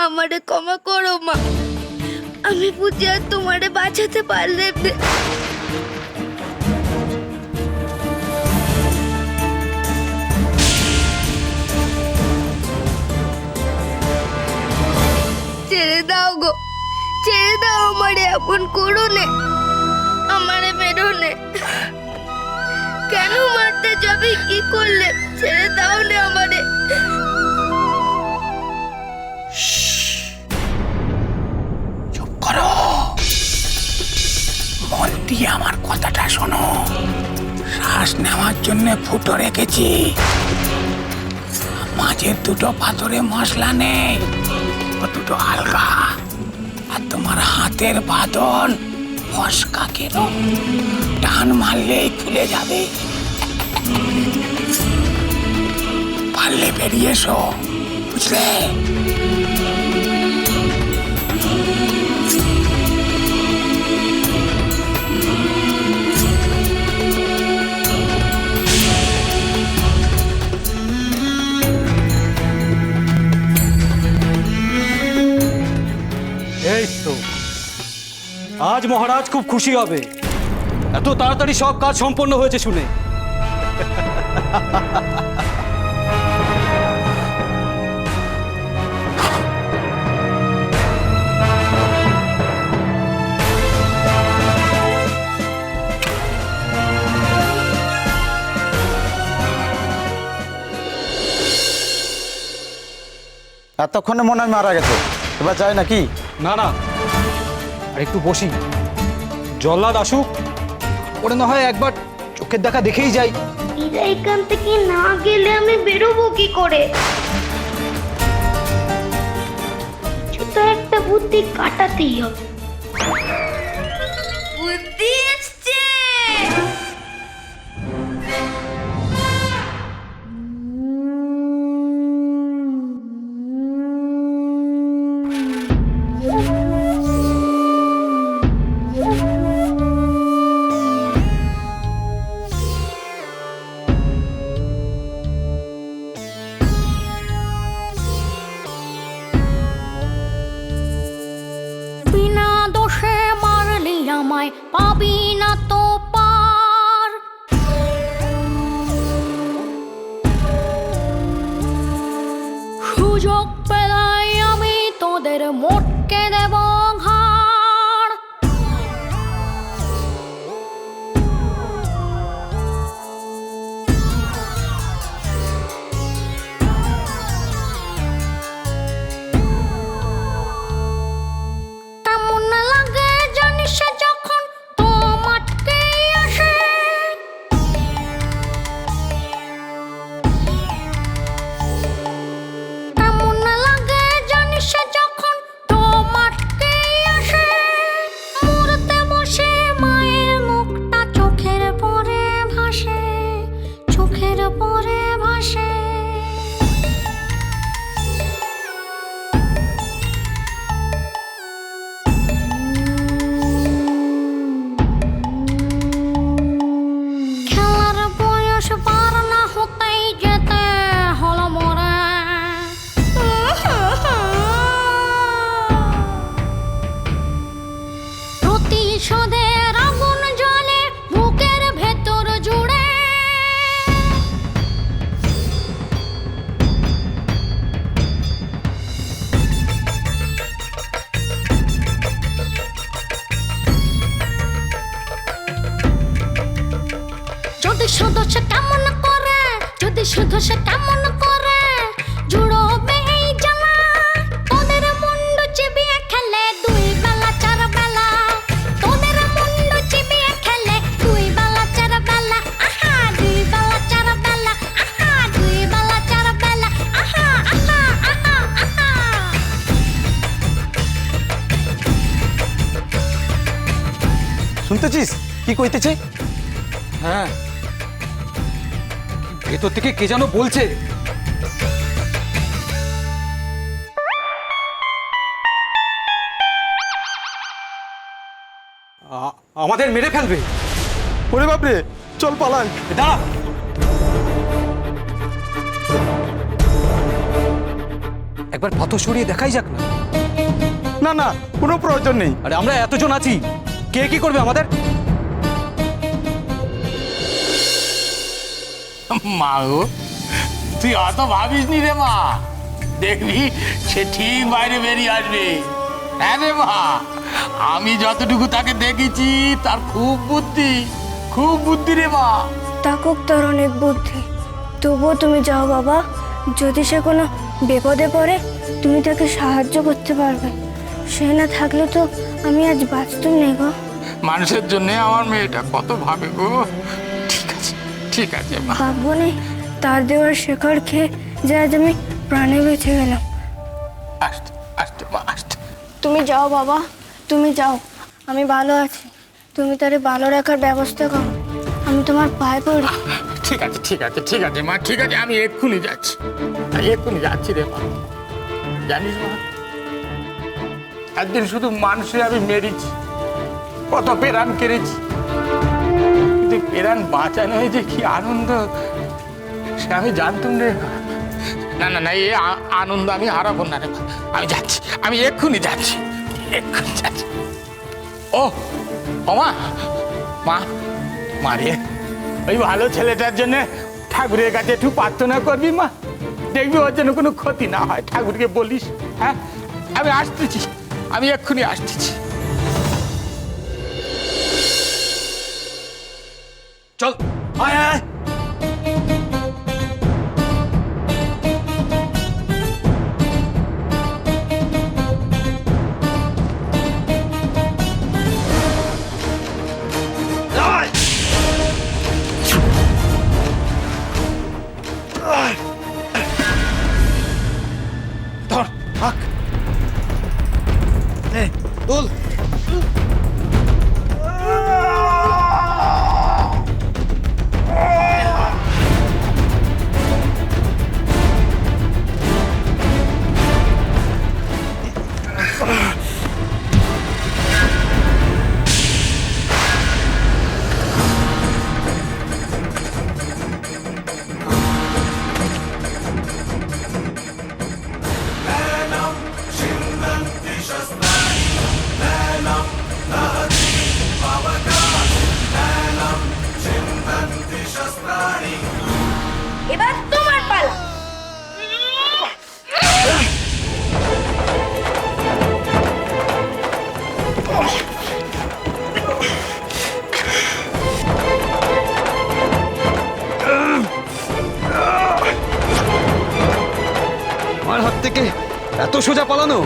আমারে ক্ষমা করো মা, আমি বুঝি আর তোমারে বাঁচাতে পারলে না। ছেড়ে দাও গো, ছেড়ে দাও, আমারে এমন করো নে, আমারে মেরো নে। কেন মারতে যাবে? কি করলে? ছেড়ে দাও নে আমারে। চুপ করো, মন দিয়ে আমার কথাটা শোনো। শ্বাস নেওয়ার জন্য ফুটো রেখেছি, মাঝের দুটো পাথরে মশলা নেই, ও দুটো আলগা। আর তোমার হাতের বাঁধন ফসকা কেন, টান মারলেই খুলে যাবে। পারলে বেরিয়ে এসো, বুঝলে? এই তো আজ মহারাজ খুব খুশি হবে, এত তাড়াতাড়ি সব কাজ সম্পন্ন হয়েছে শুনে। এতক্ষণে মনে হয় মারা গেছে, এবার যাই নাকি? না না, আর একটু বসি, জল্লাদ আসুক, ওরে না হয় একবার চোখের দেখা দেখেই যাই। এরা এখান থেকে না গেলে আমি বেরোবো কি করে? ছোট একটা বুদ্ধি কাটাতেই হবে। বুদ্ধি এসছে। বিনা দোষে মারলি আমায়, পাবি না তো পার। সুযোগ পেলাই আমি তোদের মোটকে দেব ঘাড়। কেমন লাগে জানিস যখন তো মাটকে আসে, কেমন লাগে জানিস যখন তো মাটকে আসে। মরতে বসে মায়ের মুখটা চোখের পরে ভাসে, চোখের পরে ভাসে। খেলার বয়স পার না হতেই যেতে হলো মরে। প্রতিশোধের আগুন জ্বলে বুকের ভেতর জুড়ে। যদি শুধু সে কেমন করে, যদি শুধু সে কেমন করে জুড়বে এই জ্বালা। তোদের মুন্ডু চিবিয়ে খেলে দুই বেলা চার বেলা, তোদের মুন্ডু চিবিয়ে খেলে দুই বেলা চার বেলা। আহা দুই বেলা চার বেলা, আহা দুই বেলা চার বেলা, আহা আহা আহা আহা। শুনতেছিস কি কইতেছে? হ্যাঁ, ভেতর থেকে কে যেন বলছে। আমাদের মেরে ফেলবে। ওরে বাপরে, চল পালাই। দাঁড়া, একবার পাথর সরিয়ে দেখাই যাক না। না না, কোনো প্রয়োজন নেই। আরে আমরা এতজন আছি, কে কি করবে আমাদের? মা গো, তুই অত ভাবিস নি রে মা, দেখবি সে ঠিক বাইরে বেরিয়ে আসবে। হ্যাঁ রে মা, আমি যতটুকু তাকে দেখেছি তার খুব বুদ্ধি রে মা। থাকুক তোর অনেক বুদ্ধি, তবুও তুমি যাও বাবা। যদি সে কোনো বিপদে পড়ে তুমি তাকে সাহায্য করতে পারবে। সে না থাকলে তো আমি আজ বাঁচতুম না গো। মানুষের জন্য আমার মেয়েটা কত ভাবে গো। ঠিক আছে মা। ভাববো নেই, তার দেওয়ার শেখর খেয়ে যে আজ আমি প্রাণে বেঁচে গেলাম। আসতে মা, আসতে। তুমি যাও বাবা, তুমি যাও, আমি ভালো আছি। তুমি তারে ভালো রাখার ব্যবস্থা করো, আমি তোমার পায়ে পড়ি। ঠিক আছে মা, ঠিক আছে, আমি এক্ষুনি যাচ্ছি রে মা। জানিস মা, একদিন শুধু মানুষে আমি মেরেছি, কত প্রাণ কেড়েছি, কিন্তু প্রাণ বাঁচানো যে কি আনন্দ সে আমি জানতুম রে। না এই আনন্দ আমি হারাবো না রে মা। আমি যাচ্ছি, আমি এক্ষুনি যাচ্ছি। ও মা রে, ওই ভালো ছেলেটার জন্য ঠাকুরের কাছে একটু প্রার্থনা করবি মা, দেখবি ওর জন্য কোনো ক্ষতি না হয়। ঠাকুরকে বলিস। হ্যাঁ, আমি এক্ষুনি আসতেছি। চল, আয় আয়। ধর, থাক। তুল। এবার তোমার পালা। আমার হাত থেকে এত সোজা পালানো?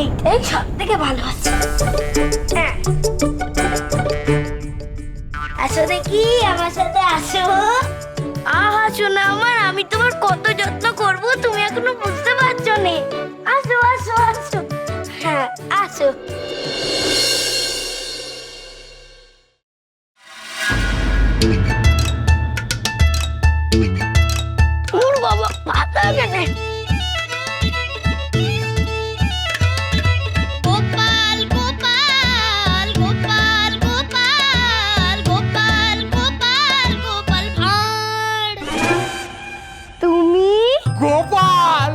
এইটাই সব থেকে ভালো আছে। হ্যাঁ, আসো দেখি, আমার সাথে আসো। আহা শোনা আমার, আমি তোমার কত যত্ন করব তুমি এখনো বুঝতে পারছো না। আসো আসো আসো, হ্যাঁ আসো। ওর বাবা পাতা কেন? গোপাল গোপাল গোপাল গোপাল গোপাল গোপাল গোপাল ভাঁড়। তুমি গোপাল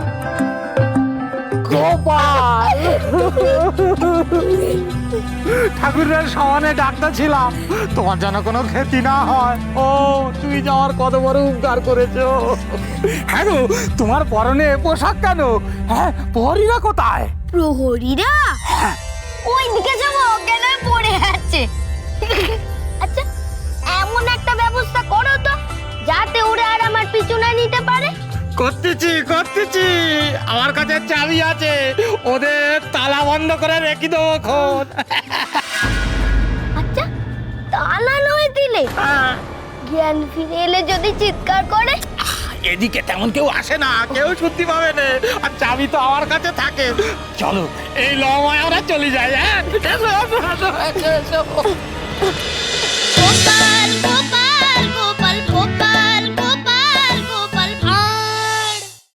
ঠাকুরের সমানে ডাক্তার ছিলাম, তোমার যেন কোনো ক্ষতি না হয়। ও, তুই যাওয়ার কত বড় উপকার করেছো। হ্যাঁ গো, তোমার পরনে পোশাক কেন? হ্যাঁ, প্রহরীরা কোথায়? প্রহরীরা ওই দিকে যাবো, অজ্ঞান হয়ে পড়ে আছে। আচ্ছা, এমন একটা ব্যবস্থা করো তো যাতে ওরা আর আমার পিছু না নিতে পারে। করতেছি আমার কাছে চাবি আছে, ওদের তালা বন্ধ করে রেখে দেবো খোঁজ। আচ্ছা, তালা নয় দিলে জ্ঞান ফিরে এলে যদি চিৎকার করে? এদিকে তেমন কেউ আসে না, কেউ শুনতে পাবে না, আর চাবি তো আমার কাছে থাকে। চলো এই লমায় আমরা চলে যাই। হ্যাঁ, এসো, এসো, এসো, এসো, এসো।